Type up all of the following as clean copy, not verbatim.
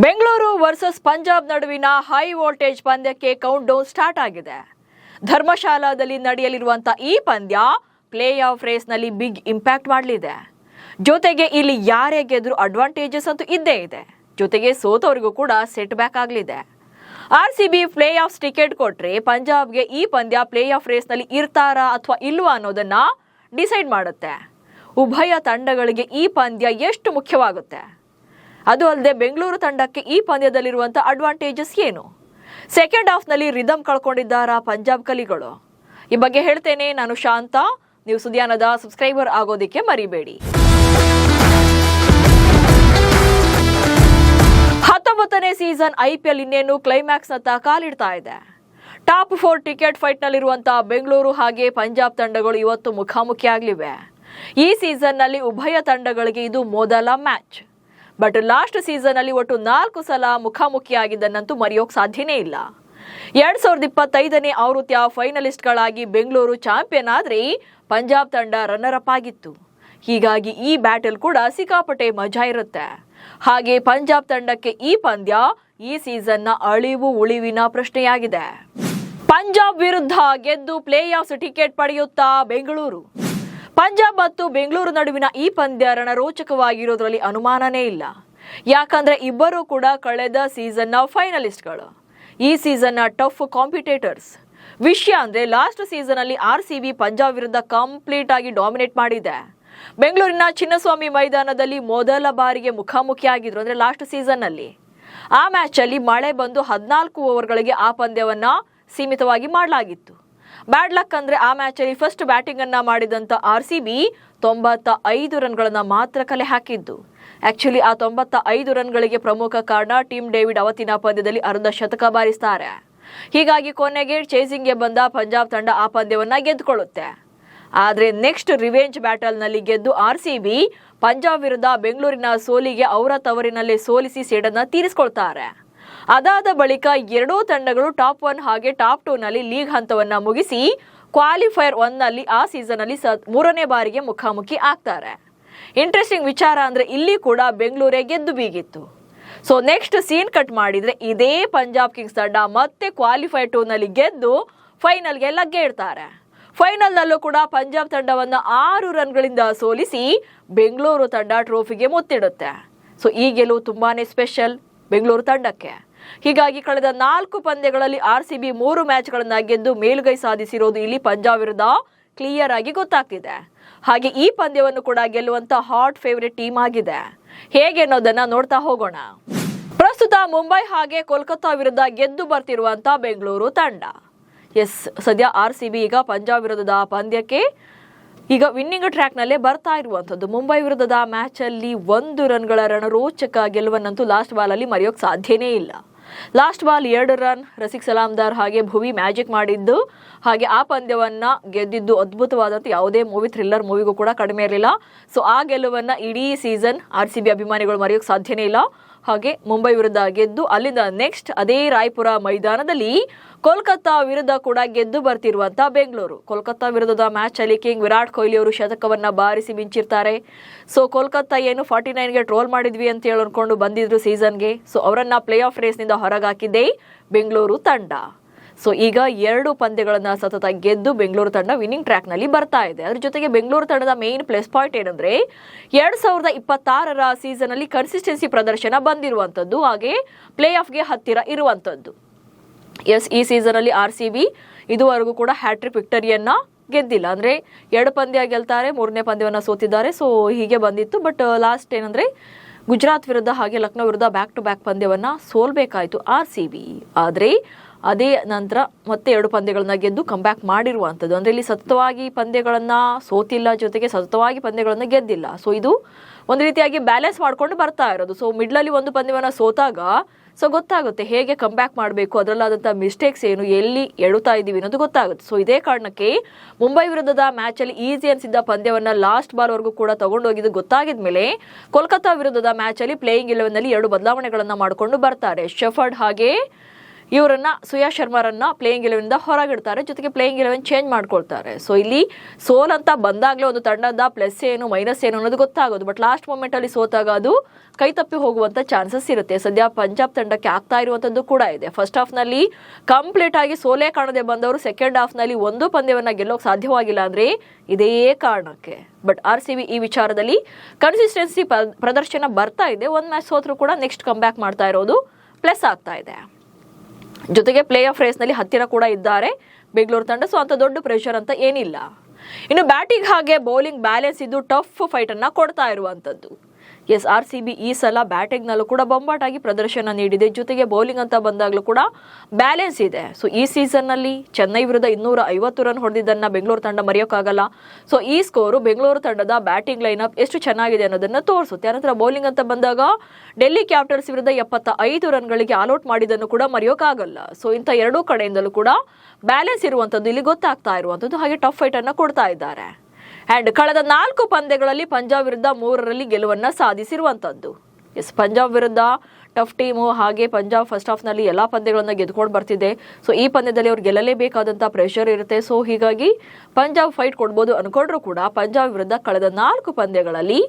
Bengaluru versus Punjab ನಡುವಿನ high voltage ಪಂದ್ಯಕ್ಕೆ count down start ಆಗಿದೆ. ಧರ್ಮಶಾಲಾದಲ್ಲಿ ನಡೆಯಲಿರುವಂತಹ ಈ ಪಂದ್ಯ ಪ್ಲೇ ಆಫ್ ರೇಸ್ನಲ್ಲಿ ಬಿಗ್ ಇಂಪ್ಯಾಕ್ಟ್ ಮಾಡಲಿದೆ. ಜೊತೆಗೆ ಇಲ್ಲಿ ಯಾರೇ ಗೆದ್ರೂ ಅಡ್ವಾಂಟೇಜಸ್ ಅಂತೂ ಇದ್ದೇ ಇದೆ. ಜೊತೆಗೆ ಸೋತವರಿಗೂ ಕೂಡ ಸೆಟ್ ಬ್ಯಾಕ್ ಆಗಲಿದೆ. ಆರ್ಸಿಬಿ ಪ್ಲೇ ಆಫ್ ಟಿಕೆಟ್ ಕೊಟ್ರೆ ಪಂಜಾಬ್ಗೆ ಈ ಪಂದ್ಯ ಪ್ಲೇ ಆಫ್ ರೇಸ್ನಲ್ಲಿ ಇರ್ತಾರಾ ಅಥವಾ ಇಲ್ವಾ ಅನ್ನೋದನ್ನ ಡಿಸೈಡ್ ಮಾಡುತ್ತೆ. ಉಭಯ ತಂಡಗಳಿಗೆ ಈ ಪಂದ್ಯ ಎಷ್ಟು ಮುಖ್ಯವಾಗುತ್ತೆ, ಅದು ಅಲ್ಲದೆ ಬೆಂಗಳೂರು ತಂಡಕ್ಕೆ ಈ ಪಂದ್ಯದಲ್ಲಿರುವಂತಹ ಅಡ್ವಾಂಟೇಜಸ್ ಏನು, ಸೆಕೆಂಡ್ ಹಾಫ್ನಲ್ಲಿ ರಿದಮ್ ಕಳ್ಕೊಂಡಿದ್ದಾರಾ ಪಂಜಾಬ್ ಕಲಿಗಳು, ಈ ಬಗ್ಗೆ ಹೇಳ್ತೇನೆ. ನಾನು ಶಾಂತ. ನೀವು ಸುದ್ಯಾನದ ಸಬ್ಸ್ಕ್ರೈಬರ್ ಆಗೋದಕ್ಕೆ ಮರಿಬೇಡಿ. 19ನೇ ಸೀಸನ್ ಐಪಿಎಲ್ ಇನ್ನೇನು ಕ್ಲೈಮ್ಯಾಕ್ಸ್ ನತ್ತ ಕಾಲಿಡ್ತಾ ಇದೆ. ಟಾಪ್ 4 ಟಿಕೆಟ್ ಫೈಟ್ ನಲ್ಲಿರುವಂತಹ ಬೆಂಗಳೂರು ಹಾಗೆ ಪಂಜಾಬ್ ತಂಡಗಳು ಇವತ್ತು ಮುಖಾಮುಖಿಯಾಗಲಿವೆ. ಈ ಸೀಸನ್ ನಲ್ಲಿ ಉಭಯ ತಂಡಗಳಿಗೆ ಇದು ಮೊದಲ ಮ್ಯಾಚ್. ಬಟ್ ಲಾಸ್ಟ್ ಸೀಸನ್ ಅಲ್ಲಿ ಒಟ್ಟು 4 ಸಲ ಮುಖಾಮುಖಿಯಾಗಿದ್ದನ್ನಂತೂ ಮರೆಯೋಕ್ ಸಾಧ್ಯನೇ ಇಲ್ಲ. 2025ನೇ ಆವೃತ್ತಿಯ ಫೈನಲಿಸ್ಟ್ಗಳಾಗಿ ಬೆಂಗಳೂರು ಚಾಂಪಿಯನ್ ಆದ್ರೆ ಪಂಜಾಬ್ ತಂಡ ರನ್ನರ್ ಅಪ್ ಆಗಿತ್ತು. ಹೀಗಾಗಿ ಈ ಬ್ಯಾಟಲ್ ಕೂಡ ಸಿಕ್ಕಾಪಟ್ಟೆ ಮಜಾ ಇರುತ್ತೆ. ಹಾಗೆ ಪಂಜಾಬ್ ತಂಡಕ್ಕೆ ಈ ಪಂದ್ಯ ಈ ಸೀಸನ್ನ ಅಳಿವು ಉಳಿವಿನ ಪ್ರಶ್ನೆಯಾಗಿದೆ. ಪಂಜಾಬ್ ವಿರುದ್ಧ ಗೆದ್ದು play of ticket ಪಡೆಯುತ್ತಾ Bengaluru. Punjab ಮತ್ತು ಬೆಂಗಳೂರು ನಡುವಿನ ಈ ಪಂದ್ಯ ರಣರೋಚಕವಾಗಿರೋದ್ರಲ್ಲಿ ಅನುಮಾನನೇ ಇಲ್ಲ. ಯಾಕಂದ್ರೆ ಇಬ್ಬರೂ ಕೂಡ ಕಳೆದ ಸೀಸನ್ನ ಫೈನಲಿಸ್ಟ್ಗಳು, ಈ ಸೀಸನ್ನ ಟಫ್ ಕಾಂಪಿಟೇಟರ್ಸ್. ವಿಷಯ ಅಂದ್ರೆ ಲಾಸ್ಟ್ ಸೀಸನ್ ಅಲ್ಲಿ ಆರ್ಸಿಬಿ ಪಂಜಾಬ್ ವಿರುದ್ಧ ಕಂಪ್ಲೀಟ್ ಆಗಿ ಡಾಮಿನೇಟ್ ಮಾಡಿದೆ. ಬೆಂಗಳೂರಿನ ಚಿನ್ನಸ್ವಾಮಿ ಮೈದಾನದಲ್ಲಿ ಮೊದಲ ಬಾರಿಗೆ ಮುಖಾಮುಖಿಯಾಗಿದ್ರು ಅಂದ್ರೆ ಲಾಸ್ಟ್ ಸೀಸನ್ ಅಲ್ಲಿ. ಆ ಮ್ಯಾಚ್ ಅಲ್ಲಿ ಮಳೆ ಬಂದು 14 ಓವರ್ಗಳಿಗೆ ಆ ಪಂದ್ಯವನ್ನ ಸೀಮಿತವಾಗಿ ಮಾಡಲಾಗಿತ್ತು. ಬ್ಯಾಡ್ ಲಕ್ ಅಂದ್ರೆ ಆ ಮ್ಯಾಚ್ ಅಲ್ಲಿ ಫಸ್ಟ್ ಬ್ಯಾಟಿಂಗ್ ಅನ್ನ ಮಾಡಿದಂತ ಆರ್ಸಿಬಿ 95 ರನ್ಗಳನ್ನ ಮಾತ್ರ ಕಲೆ ಹಾಕಿದ್ದು. ಆಕ್ಚುಲಿ ಆ 95 ರನ್ಗಳಿಗೆ ಪ್ರಮುಖ ಕಾರಣ ಟೀಮ್ ಡೇವಿಡ್ ಅವತ್ತಿನ ಪಂದ್ಯದಲ್ಲಿ ಅರ್ಧ ಶತಕ ಬಾರಿಸ್ತಾರೆ. ಹೀಗಾಗಿ ಕೊನೆಗೆ ಚೇಸಿಂಗ್ಗೆ ಬಂದ ಪಂಜಾಬ್ ತಂಡ ಆ ಪಂದ್ಯವನ್ನ ಗೆದ್ದುಕೊಳ್ಳುತ್ತೆ. ಆದ್ರೆ ನೆಕ್ಸ್ಟ್ ರಿವೆಂಜ್ ಬ್ಯಾಟಲ್ ನಲ್ಲಿ ಗೆದ್ದು ಆರ್ಸಿಬಿ ಪಂಜಾಬ್ ವಿರುದ್ಧ ಬೆಂಗಳೂರಿನ ಸೋಲಿಗೆ ಅವರ ತವರಿನಲ್ಲೇ ಸೋಲಿಸಿ ಸೇಡನ್ನ ತೀರಿಸಿಕೊಳ್ತಾರೆ. ಅದಾದ ಬಳಿಕ ಎರಡೂ ತಂಡಗಳು ಟಾಪ್ 1 ಹಾಗೆ ಟಾಪ್ 2 ನಲ್ಲಿ ಲೀಗ್ ಹಂತವನ್ನ ಮುಗಿಸಿ ಕ್ವಾಲಿಫೈಯರ್ 1 ನಲ್ಲಿ ಆ ಸೀಸನ್ ಅಲ್ಲಿ 3ನೇ ಬಾರಿಗೆ ಮುಖಾಮುಖಿ ಆಗ್ತಾರೆ. ಇಂಟ್ರೆಸ್ಟಿಂಗ್ ವಿಚಾರ ಅಂದ್ರೆ ಇಲ್ಲಿ ಕೂಡ ಬೆಂಗಳೂರೇ ಗೆದ್ದು ಬೀಗಿತ್ತು. ಸೊ ನೆಕ್ಸ್ಟ್ ಸೀನ್ ಕಟ್ ಮಾಡಿದ್ರೆ ಇದೇ ಪಂಜಾಬ್ ಕಿಂಗ್ಸ್ ತಂಡ ಮತ್ತೆ ಕ್ವಾಲಿಫೈರ್ 2 ನಲ್ಲಿ ಗೆದ್ದು ಫೈನಲ್ಗೆ ಲಗ್ಗೆ ಇಡ್ತಾರೆ. ಫೈನಲ್ ನಲ್ಲೂ ಕೂಡ ಪಂಜಾಬ್ ತಂಡವನ್ನ 6 ರನ್ಗಳಿಂದ ಸೋಲಿಸಿ ಬೆಂಗಳೂರು ತಂಡ ಟ್ರೋಫಿಗೆ ಮುತ್ತಿಡುತ್ತೆ. ಸೊ ಈ ಗೆಲುವು ತುಂಬಾನೇ ಸ್ಪೆಷಲ್ ಬೆಂಗಳೂರು ತಂಡಕ್ಕೆ. ಹೀಗಾಗಿ ಕಳೆದ 4 ಪಂದ್ಯಗಳಲ್ಲಿ ಆರ್ಸಿಬಿ 3 ಮ್ಯಾಚ್ಗಳನ್ನ ಗೆದ್ದು ಮೇಲುಗೈ ಸಾಧಿಸಿರೋದು ಇಲ್ಲಿ ಪಂಜಾಬ್ ವಿರುದ್ಧ ಕ್ಲಿಯರ್ ಆಗಿ ಗೊತ್ತಾಗ್ತಿದೆ. ಹಾಗೆ ಈ ಪಂದ್ಯವನ್ನು ಕೂಡ ಗೆಲ್ಲುವಂತ ಹಾಟ್ ಫೇವರೇಟ್ ಟೀಮ್ ಆಗಿದೆ. ಹೇಗೆ ಅನ್ನೋದನ್ನ ನೋಡ್ತಾ ಹೋಗೋಣ. ಪ್ರಸ್ತುತ ಮುಂಬೈ ಹಾಗೆ ಕೋಲ್ಕತ್ತಾ ವಿರುದ್ಧ ಗೆದ್ದು ಬರ್ತಿರುವಂತ ಬೆಂಗಳೂರು ತಂಡ. ಸದ್ಯ ಆರ್ಸಿಬಿ ಈಗ ಪಂಜಾಬ್ ವಿರುದ್ಧದ ಪಂದ್ಯಕ್ಕೆ ಈಗ ವಿನ್ನಿಂಗ್ ಟ್ರ್ಯಾಕ್ ನಲ್ಲೇ ಬರ್ತಾ ಇರುವಂತದ್ದು. ಮುಂಬೈ ವಿರುದ್ಧದ ಮ್ಯಾಚ್ ಅಲ್ಲಿ 1 ರನ್ಗಳ ರಣರೋಚಕ ಗೆಲುವನ್ನಂತೂ ಲಾಸ್ಟ್ ಬಾಲ್ ಅಲ್ಲಿ ಮರೆಯೋಕ್ ಸಾಧ್ಯನೇ ಇಲ್ಲ. ಲಾಸ್ಟ್ ಬಾಲ್ 2 ರನ್ ರಸಿಕ್ ಸಲಾಮ್ದಾರ್ ಹಾಗೆ ಭುವಿ ಮ್ಯಾಜಿಕ್ ಮಾಡಿದ್ದು, ಹಾಗೆ ಆ ಪಂದ್ಯವನ್ನ ಗೆದ್ದಿದ್ದು ಅದ್ಭುತವಾದಂತ ಯಾವುದೇ ಥ್ರಿಲ್ಲರ್ ಮೂವಿಗೂ ಕೂಡ ಕಡಿಮೆ ಇರಲಿಲ್ಲ. ಸೊ ಆ ಗೆಲುವನ್ನ ಇಡೀ ಸೀಸನ್ ಆರ್ಸಿಬಿ ಅಭಿಮಾನಿಗಳು ಮರೆಯೋಕ್ ಸಾಧ್ಯನೇ ಇಲ್ಲ. ಹಾಗೆ ಮುಂಬೈ ವಿರುದ್ಧ ಗೆದ್ದು ಅಲ್ಲಿಂದ ನೆಕ್ಸ್ಟ್ ಅದೇ ರಾಯ್ಪುರ ಮೈದಾನದಲ್ಲಿ ಕೋಲ್ಕತ್ತಾ ವಿರುದ್ಧ ಕೂಡ ಗೆದ್ದು ಬರ್ತಿರುವಂತ ಬೆಂಗಳೂರು. ಕೋಲ್ಕತ್ತಾ ವಿರುದ್ಧದ ಮ್ಯಾಚ್ ಅಲ್ಲಿ ಕಿಂಗ್ ವಿರಾಟ್ ಕೊಹ್ಲಿ ಅವರು ಶತಕವನ್ನ ಬಾರಿಸಿ ಮಿಂಚಿರ್ತಾರೆ. ಸೊ ಕೋಲ್ಕತ್ತಾ ಏನು 49ಗೆ ಟ್ರೋಲ್ ಮಾಡಿದ್ವಿ ಅಂತ ಹೇಳಿ ಅನ್ಕೊಂಡು ಬಂದಿದ್ರು ಸೀಸನ್ಗೆ. ಸೊ ಅವರನ್ನ ಪ್ಲೇ ಆಫ್ ರೇಸ್ ನಿಂದ ಹೊರಗಾಕಿದ್ದೆ ಬೆಂಗಳೂರು ತಂಡ. ಸೊ ಈಗ 2 ಪಂದ್ಯಗಳನ್ನ ಸತತ ಗೆದ್ದು ಬೆಂಗಳೂರು ತಂಡ ವಿನ್ನಿಂಗ್ ಟ್ರ್ಯಾಕ್ ನಲ್ಲಿ ಬರ್ತಾ ಇದೆ. ಅದ್ರ ಜೊತೆಗೆ ಬೆಂಗಳೂರು ತಂಡದ ಮೇನ್ ಪ್ಲಸ್ ಪಾಯಿಂಟ್ ಏನಂದ್ರೆ 2026ರ ಸೀಸನ್ ಅಲ್ಲಿ ಕನ್ಸಿಸ್ಟೆನ್ಸಿ ಪ್ರದರ್ಶನ ಬಂದಿರುವಂತದ್ದು, ಹಾಗೆ ಪ್ಲೇ ಆಫ್ಗೆ ಹತ್ತಿರ ಇರುವಂತದ್ದು. ಈ ಸೀಸನ್ ಅಲ್ಲಿ ಆರ್ಸಿಬಿ ಇದುವರೆಗೂ ಕೂಡ ಹ್ಯಾಟ್ರಿಕ್ ವಿಕ್ಟರಿಯನ್ನ ಗೆದ್ದಿಲ್ಲ. ಅಂದ್ರೆ 2 ಪಂದ್ಯ ಗೆಲ್ತಾರೆ, 3ನೇ ಪಂದ್ಯವನ್ನ ಸೋತಿದ್ದಾರೆ. ಸೊ ಹೀಗೆ ಬಂದಿತ್ತು. ಬಟ್ ಲಾಸ್ಟ್ ಏನಂದ್ರೆ ಗುಜರಾತ್ ವಿರುದ್ಧ ಹಾಗೆ ಲಕ್ನೋ ವಿರುದ್ಧ ಬ್ಯಾಕ್ ಟು ಬ್ಯಾಕ್ ಪಂದ್ಯವನ್ನ ಸೋಲ್ಬೇಕಾಯ್ತು ಆರ್ಸಿಬಿ. ಆದ್ರೆ ಅದೇ ನಂತರ ಮತ್ತೆ 2 ಪಂದ್ಯಗಳನ್ನ ಗೆದ್ದು ಕಂಬ್ಯಾಕ್ ಮಾಡಿರುವಂಥದ್ದು. ಅಂದ್ರೆ ಇಲ್ಲಿ ಸತತವಾಗಿ ಪಂದ್ಯಗಳನ್ನ ಸೋತಿಲ್ಲ, ಜೊತೆಗೆ ಸತತವಾಗಿ ಪಂದ್ಯಗಳನ್ನ ಗೆದ್ದಿಲ್ಲ. ಸೊ ಇದು ಒಂದು ರೀತಿಯಾಗಿ ಬ್ಯಾಲೆನ್ಸ್ ಮಾಡ್ಕೊಂಡು ಬರ್ತಾ ಇರೋದು. ಸೊ ಮಿಡ್ಲಲ್ಲಿ 1 ಪಂದ್ಯವನ್ನ ಸೋತಾಗ ಸೊ ಗೊತ್ತಾಗುತ್ತೆ ಹೇಗೆ ಕಂಬ್ಯಾಕ್ ಮಾಡಬೇಕು, ಅದರಲ್ಲಾದಂಥ ಮಿಸ್ಟೇಕ್ಸ್ ಏನು, ಎಲ್ಲಿ ಎಡುತ್ತಾ ಇದ್ದೀವಿ ಅನ್ನೋದು ಗೊತ್ತಾಗುತ್ತೆ. ಸೊ ಇದೇ ಕಾರಣಕ್ಕೆ ಮುಂಬೈ ವಿರುದ್ಧದ ಮ್ಯಾಚ್ ಅಲ್ಲಿ ಈಸಿ ಅನ್ಸಿದ್ದ ಪಂದ್ಯವನ್ನ ಲಾಸ್ಟ್ ಬಾಲ್ ವರೆಗೂ ಕೂಡ ತಗೊಂಡೋಗಿದ್ದು ಗೊತ್ತಾಗಿದ ಮೇಲೆ ಕೋಲ್ಕತ್ತಾ ವಿರುದ್ಧದ ಮ್ಯಾಚ್ ಅಲ್ಲಿ ಪ್ಲೇಯಿಂಗ್ 11 ನಲ್ಲಿ 2 ಬದಲಾವಣೆಗಳನ್ನ ಮಾಡಿಕೊಂಡು ಬರ್ತಾರೆ. ಶೆಫರ್ಡ್ ಹಾಗೆ ಇವರನ್ನ ಸುಯಾ ಶರ್ಮಾರನ್ನ ಪ್ಲೇಯಿಂಗ್ 11 ಹೊರಗಿಡ್ತಾರೆ, ಜೊತೆಗೆ ಪ್ಲೇಯಿಂಗ್ 11 ಚೇಂಜ್ ಮಾಡ್ಕೊಳ್ತಾರೆ. ಸೊ ಇಲ್ಲಿ ಸೋಲ್ ಅಂತ ಬಂದಾಗಲೇ ಒಂದು ತಂಡದ ಪ್ಲಸ್ ಏನು ಮೈನಸ್ ಏನು ಅನ್ನೋದು ಗೊತ್ತಾಗೋದು. ಬಟ್ ಲಾಸ್ಟ್ ಮೂಮೆಂಟ್ ಅಲ್ಲಿ ಸೋತಾಗ ಅದು ಕೈ ತಪ್ಪಿ ಹೋಗುವಂತ ಚಾನ್ಸಸ್ ಇರುತ್ತೆ. ಸದ್ಯ ಪಂಜಾಬ್ ತಂಡಕ್ಕೆ ಆಗ್ತಾ ಇರುವಂತದ್ದು ಕೂಡ ಇದೆ. ಫಸ್ಟ್ ಹಾಫ್ ನಲ್ಲಿ ಕಂಪ್ಲೀಟ್ ಆಗಿ ಸೋಲೆ ಕಾಣದೆ ಬಂದವರು ಸೆಕೆಂಡ್ ಹಾಫ್ ನಲ್ಲಿ ಒಂದು ಪಂದ್ಯವನ್ನ ಗೆಲ್ಲೋಕೆ ಸಾಧ್ಯವಾಗಿಲ್ಲ ಅಂದ್ರೆ ಇದೇ ಕಾರಣಕ್ಕೆ. ಬಟ್ RCB ಈ ವಿಚಾರದಲ್ಲಿ ಕನ್ಸಿಸ್ಟೆನ್ಸಿ ಪ್ರದರ್ಶನ ಬರ್ತಾ ಇದೆ. ಒಂದ್ ಮ್ಯಾಚ್ ಸೋತ್ರು ಕೂಡ ನೆಕ್ಸ್ಟ್ ಕಮ್ ಬ್ಯಾಕ್ ಮಾಡ್ತಾ ಇರೋದು ಪ್ಲಸ್ ಆಗ್ತಾ ಇದೆ. ಜೊತೆಗೆ ಪ್ಲೇ ಆಫ್ ರೇಸ್ ನಲ್ಲಿ ಹತ್ತಿರ ಕೂಡ ಇದ್ದಾರೆ ಬೆಂಗಳೂರು ತಂಡ. ಸೊ ಅಂತ ದೊಡ್ಡ ಪ್ರೆಷರ್ ಅಂತ ಏನಿಲ್ಲ. ಇನ್ನು ಬ್ಯಾಟಿಂಗ್ ಹಾಗೆ ಬೌಲಿಂಗ್ ಬ್ಯಾಲೆನ್ಸ್ ಇದ್ದು ಟಫ್ ಫೈಟ್ ಅನ್ನ ಕೊಡ್ತಾ ಇರುವಂತದ್ದು. ಎಸ್, RCB ಈ ಸಲ ಬ್ಯಾಟಿಂಗ್ ನಲ್ಲೂ ಕೂಡ ಬೊಂಬಾಟಾಗಿ ಪ್ರದರ್ಶನ ನೀಡಿದೆ. ಜೊತೆಗೆ ಬೌಲಿಂಗ್ ಅಂತ ಬಂದಾಗಲೂ ಕೂಡ ಬ್ಯಾಲೆನ್ಸ್ ಇದೆ. ಸೊ ಈ ಸೀಸನ್ ನಲ್ಲಿ ಚೆನ್ನೈ ವಿರುದ್ಧ 250 ರನ್ ಹೊಡೆದಿದ್ದನ್ನ ಬೆಂಗಳೂರು ತಂಡ ಮರೆಯೋಕ್ಕಾಗಲ್ಲ. ಸೊ ಈ ಸ್ಕೋರು ಬೆಂಗಳೂರು ತಂಡದ ಬ್ಯಾಟಿಂಗ್ ಲೈನ್ ಅಪ್ ಎಷ್ಟು ಚೆನ್ನಾಗಿದೆ ಅನ್ನೋದನ್ನ ತೋರಿಸುತ್ತೆ. ಅನಂತರ ಬೌಲಿಂಗ್ ಅಂತ ಬಂದಾಗ ಡೆಲ್ಲಿ ಕ್ಯಾಪಿಟಲ್ಸ್ ವಿರುದ್ಧ 75 ರನ್ಗಳಿಗೆ ಆಲ್ಔಟ್ ಮಾಡಿದ್ದನ್ನು ಕೂಡ ಮರೆಯೋಕ್ಕಾಗಲ್ಲ. ಸೊ ಇಂಥ ಎರಡೂ ಕಡೆಯಿಂದಲೂ ಕೂಡ ಬ್ಯಾಲೆನ್ಸ್ ಇರುವಂತದ್ದು ಇಲ್ಲಿ ಗೊತ್ತಾಗ್ತಾ ಇರುವಂತದ್ದು. ಹಾಗೆ ಟಫ್ ಫೈಟ್ ಅನ್ನ ಕೊಡ್ತಾ ಇದ್ದಾರೆ. ಅಂಡ್ ಕಳೆದ 4 ಪಂದ್ಯಗಳಲ್ಲಿ ಪಂಜಾಬ್ ವಿರುದ್ಧ 3ರಲ್ಲಿ ಗೆಲುವನ್ನ ಸಾಧಿಸಿರುವಂತದ್ದು. ಎಸ್, ಪಂಜಾಬ್ ವಿರುದ್ಧ ಟಫ್ ಟೀಮು. ಹಾಗೆ ಪಂಜಾಬ್ ಫಸ್ಟ್ ಹಾಫ್ ನಲ್ಲಿ ಎಲ್ಲಾ ಪಂದ್ಯಗಳನ್ನ ಗೆದ್ಕೊಂಡು ಬರ್ತಿದೆ. ಸೊ ಈ ಪಂದ್ಯದಲ್ಲಿ ಅವ್ರು ಗೆಲ್ಲಲೇಬೇಕಾದಂತ ಪ್ರೆಷರ್ ಇರುತ್ತೆ. ಸೊ ಹೀಗಾಗಿ ಪಂಜಾಬ್ ಫೈಟ್ ಕೊಡ್ಬೋದು ಅನ್ಕೊಂಡ್ರು ಕೂಡ ಪಂಜಾಬ್ ವಿರುದ್ಧ ಕಳೆದ 4 ಪಂದ್ಯಗಳಲ್ಲಿ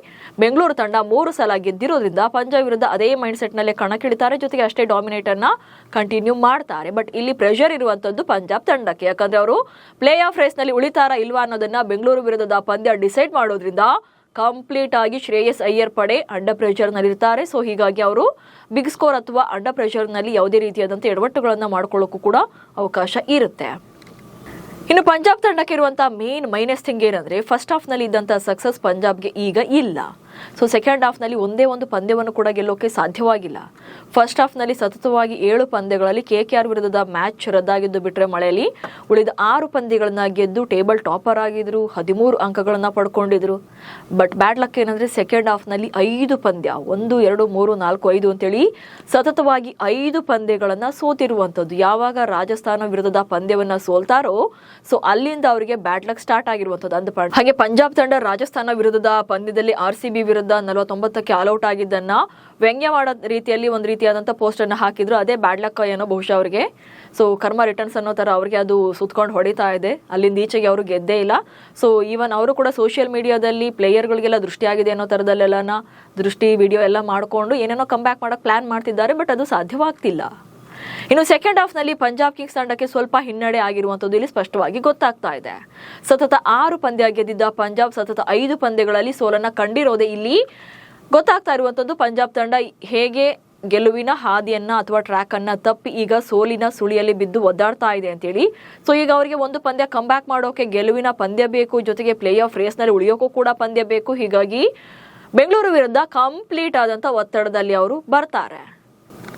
ಬೆಂಗಳೂರು ತಂಡ 3 ಸಲ ಗೆದ್ದಿರೋದ್ರಿಂದ ಪಂಜಾಬ್ ವಿರುದ್ಧ ಅದೇ ಮೈಂಡ್ ಸೆಟ್ ನಲ್ಲೇ ಕಣಕ್ಕಿಳಿತಾರೆ. ಜೊತೆಗೆ ಅಷ್ಟೇ ಡಾಮಿನೇಟ್ ಅನ್ನ ಕಂಟಿನ್ಯೂ ಮಾಡ್ತಾರೆ. ಬಟ್ ಇಲ್ಲಿ ಪ್ರೆಷರ್ ಇರುವಂತದ್ದು ಪಂಜಾಬ್ ತಂಡಕ್ಕೆ. ಯಾಕಂದ್ರೆ ಅವರು ಪ್ಲೇ ಆಫ್ ರೇಸ್ ನಲ್ಲಿ ಉಳಿತಾರ ಇಲ್ವಾ ಅನ್ನೋದನ್ನ ಬೆಂಗಳೂರು ವಿರುದ್ಧದ ಪಂದ್ಯ ಡಿಸೈಡ್ ಮಾಡೋದ್ರಿಂದ ಕಂಪ್ಲೀಟ್ ಆಗಿ ಶ್ರೇಯಸ್ ಅಯ್ಯರ್ ಪಡೆ ಅಂಡರ್ ಪ್ರೆಷರ್ ನಲ್ಲಿ ಇರ್ತಾರೆ. ಸೊ ಹೀಗಾಗಿ ಅವರು ಬಿಗ್ ಸ್ಕೋರ್ ಅಥವಾ ಅಂಡರ್ ಪ್ರೆಷರ್ ನಲ್ಲಿ ಯಾವುದೇ ರೀತಿಯಾದಂತಹ ಎಡವಟ್ಟುಗಳನ್ನ ಮಾಡ್ಕೊಳ್ಳೋಕ್ಕೂ ಕೂಡ ಅವಕಾಶ ಇರುತ್ತೆ. ಇನ್ನು ಪಂಜಾಬ್ ತಂಡಕ್ಕೆ ಇರುವಂತಹ ಮೇನ್ ಮೈನಸ್ ಥಿಂಗ್ ಏನಂದ್ರೆ ಫಸ್ಟ್ ಹಾಫ್ ನಲ್ಲಿ ಇದ್ದಂತಹ ಸಕ್ಸಸ್ ಪಂಜಾಬ್ಗೆ ಈಗ ಇಲ್ಲ. ಸೊ ಸೆಕೆಂಡ್ ಹಾಫ್ ನಲ್ಲಿ ಒಂದೇ ಒಂದು ಪಂದ್ಯವನ್ನು ಕೂಡ ಗೆಲ್ಲೋಕೆ ಸಾಧ್ಯವಾಗಿಲ್ಲ. ಫಸ್ಟ್ ಹಾಫ್ ನಲ್ಲಿ ಸತತವಾಗಿ 7 ಪಂದ್ಯಗಳಲ್ಲಿ KKR ವಿರುದ್ಧದ ಮ್ಯಾಚ್ ರದ್ದಾಗಿದ್ದು ಬಿಟ್ರೆ ಮಳೆಯಲ್ಲಿ ಉಳಿದ 6 ಪಂದ್ಯಗಳನ್ನ ಗೆದ್ದು ಟೇಬಲ್ ಟಾಪರ್ ಆಗಿದ್ರು, 13 ಅಂಕಗಳನ್ನ ಪಡ್ಕೊಂಡಿದ್ರು. ಬಟ್ ಬ್ಯಾಡ್ ಲಕ್ ಏನಂದ್ರೆ ಸೆಕೆಂಡ್ ಹಾಫ್ ನಲ್ಲಿ 5 ಪಂದ್ಯ 1, 2, 3, 4, 5 ಅಂತೇಳಿ ಸತತವಾಗಿ 5 ಪಂದ್ಯಗಳನ್ನ ಸೋತಿರುವಂತದ್ದು. ಯಾವಾಗ ರಾಜಸ್ಥಾನ ವಿರುದ್ಧದ ಪಂದ್ಯವನ್ನ ಸೋಲ್ತಾರೋ ಸೊ ಅಲ್ಲಿಂದ ಅವರಿಗೆ ಬ್ಯಾಡ್ ಲಕ್ ಸ್ಟಾರ್ಟ್ ಆಗಿರುವಂತದ್ದು ಅಂದ ಪಾಯಿಂಟ್. ಹಾಗೆ ಪಂಜಾಬ್ ತಂಡ ರಾಜಸ್ಥಾನ ವಿರುದ್ಧದ ಪಂದ್ಯದಲ್ಲಿ RCB ವಿರುದ್ಧ 49ಕ್ಕೆ ಆಲ್ಔಟ್ ಆಗಿದ್ದನ್ನ ವ್ಯಂಗ್ಯ ಮಾಡೋ ರೀತಿಯಲ್ಲಿ ಒಂದು ರೀತಿಯಾದಂತಹ ಪೋಸ್ಟ್ ಅನ್ನ ಹಾಕಿದ್ರು. ಅದೇ ಬ್ಯಾಡ್ ಲಕ್ ಏನೋ ಬಹುಶಃ ಅವರಿಗೆ. ಸೊ ಕರ್ಮ ರಿಟರ್ನ್ಸ್ ಅನ್ನೋ ತರ ಅವ್ರಿಗೆ ಅದು ಸುತ್ಕೊಂಡು ಹೊಡಿತಾ ಇದೆ. ಅಲ್ಲಿಂದ ಈಚೆಗೆ ಅವರು ಗೆದ್ದೇ ಇಲ್ಲ. ಸೊ ಈವನ್ ಅವರು ಕೂಡ ಸೋಷಿಯಲ್ ಮೀಡಿಯಾದಲ್ಲಿ ಪ್ಲೇಯರ್ಗಳಿಗೆಲ್ಲ ದೃಷ್ಟಿ ಆಗಿದೆ ಅನ್ನೋ ತರದಲ್ಲೆಲ್ಲ ದೃಷ್ಟಿ ವಿಡಿಯೋ ಎಲ್ಲ ಮಾಡ್ಕೊಂಡು ಏನೇನೋ ಕಮ್ ಬ್ಯಾಕ್ ಮಾಡಕ್ ಪ್ಲಾನ್ ಮಾಡ್ತಿದ್ದಾರೆ. ಬಟ್ ಅದು ಸಾಧ್ಯವಾಗ್ತಿಲ್ಲ. ಇನ್ನು ಸೆಕೆಂಡ್ ಹಾಫ್ ನಲ್ಲಿ ಪಂಜಾಬ್ ಕಿಂಗ್ಸ್ ತಂಡಕ್ಕೆ ಸ್ವಲ್ಪ ಹಿನ್ನಡೆ ಆಗಿರುವಂತದ್ದು ಇಲ್ಲಿ ಸ್ಪಷ್ಟವಾಗಿ ಗೊತ್ತಾಗ್ತಾ ಇದೆ. ಸತತ 6 ಪಂದ್ಯ ಗೆದ್ದಿದ್ದ ಪಂಜಾಬ್ ಸತತ 5 ಪಂದ್ಯಗಳಲ್ಲಿ ಸೋಲನ್ನ ಕಂಡಿರೋದೇ ಇಲ್ಲಿ ಗೊತ್ತಾಗ್ತಾ ಇರುವಂತದ್ದು. ಪಂಜಾಬ್ ತಂಡ ಹೇಗೆ ಗೆಲುವಿನ ಹಾದಿಯನ್ನ ಅಥವಾ ಟ್ರ್ಯಾಕ್ ಅನ್ನ ತಪ್ಪಿ ಈಗ ಸೋಲಿನ ಸುಳಿಯಲ್ಲಿ ಬಿದ್ದು ಒದ್ದಾಡ್ತಾ ಇದೆ ಅಂತೇಳಿ. ಸೊ ಈಗ ಅವರಿಗೆ ಒಂದು ಪಂದ್ಯ ಕಮ್ ಬ್ಯಾಕ್ ಮಾಡೋಕೆ ಗೆಲುವಿನ ಪಂದ್ಯ ಬೇಕು, ಜೊತೆಗೆ ಪ್ಲೇ ಆಫ್ ರೇಸ್ ನಲ್ಲಿ ಉಳಿಯೋಕ್ಕೂ ಕೂಡ ಪಂದ್ಯ ಬೇಕು. ಹೀಗಾಗಿ ಬೆಂಗಳೂರು ವಿರುದ್ಧ ಕಂಪ್ಲೀಟ್ ಆದಂತ ಒತ್ತಡದಲ್ಲಿ ಅವರು ಬರ್ತಾರೆ.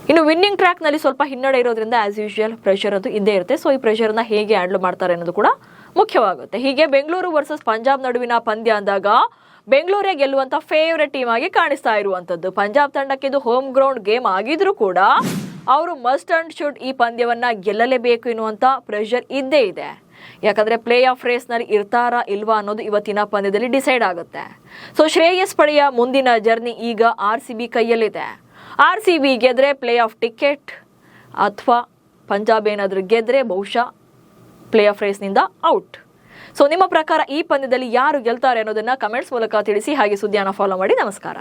ಇನ್ನು ವಿನ್ನಿಂಗ್ ಟ್ರ್ಯಾಕ್ ನಲ್ಲಿ ಸ್ವಲ್ಪ ಹಿನ್ನಡೆ ಇರೋದ್ರಿಂದ ಆಸ್ ಯೂಶುವಲ್ ಪ್ರೆಷರ್ ಅಂತೂ ಇದ್ದೇ ಇರುತ್ತೆ. ಸೊ ಈ ಪ್ರೆಷರ್ ನ ಹೇಗೆ ಹ್ಯಾಂಡಲ್ ಮಾಡ್ತಾರೆ ಅನ್ನೋದು ಕೂಡ ಮುಖ್ಯವಾಗುತ್ತೆ. ಹೀಗೆ ಬೆಂಗಳೂರು ವರ್ಸಸ್ ಪಂಜಾಬ್ ನಡುವಿನ ಪಂದ್ಯ ಅಂದಾಗ ಬೆಂಗಳೂರೇ ಗೆಲ್ಲುವಂತ ಫೇವರೆಟ್ ಟೀಮ್ ಆಗಿ ಕಾಣಿಸ್ತಾ ಇರುವಂತದ್ದು. ಪಂಜಾಬ್ ತಂಡಕ್ಕೆ ಇದು ಹೋಮ್ ಗ್ರೌಂಡ್ ಗೇಮ್ ಆಗಿದ್ರು ಕೂಡ ಅವರು ಮಸ್ಟ್ ಅಂಡ್ ಶುಡ್ ಈ ಪಂದ್ಯವನ್ನ ಗೆಲ್ಲಲೇಬೇಕು ಎನ್ನುವಂತ ಪ್ರೆಷರ್ ಇದ್ದೇ ಇದೆ. ಯಾಕಂದ್ರೆ ಪ್ಲೇ ಆಫ್ ರೇಸ್ ನಲ್ಲಿ ಇರ್ತಾರಾ ಇಲ್ವಾ ಅನ್ನೋದು ಇವತ್ತಿನ ಪಂದ್ಯದಲ್ಲಿ ಡಿಸೈಡ್ ಆಗುತ್ತೆ. ಸೊ ಶ್ರೇಯಸ್ ಪಡೆಯ ಮುಂದಿನ ಜರ್ನಿ ಈಗ RCB ಕೈಯಲ್ಲಿದೆ. RCB ಗೆದ್ರೆ ಪ್ಲೇ ಆಫ್ ಟಿಕೆಟ್ ಅಥವಾ ಪಂಜಾಬ್ ಏನಾದರೂ ಗೆದ್ರೆ ಬಹುಶಃ ಪ್ಲೇ ಆಫ್ ರೇಸ್ನಿಂದ ಔಟ್. ಸೊ ನಿಮ್ಮ ಪ್ರಕಾರ ಈ ಪಂದ್ಯದಲ್ಲಿ ಯಾರು ಗೆಲ್ತಾರೆ ಅನ್ನೋದನ್ನ ಕಮೆಂಟ್ಸ್ ಮೂಲಕ ತಿಳಿಸಿ. ಹಾಗೆ ಸುದ್ದಿಯನ್ನು ಫಾಲೋ ಮಾಡಿ. ನಮಸ್ಕಾರ.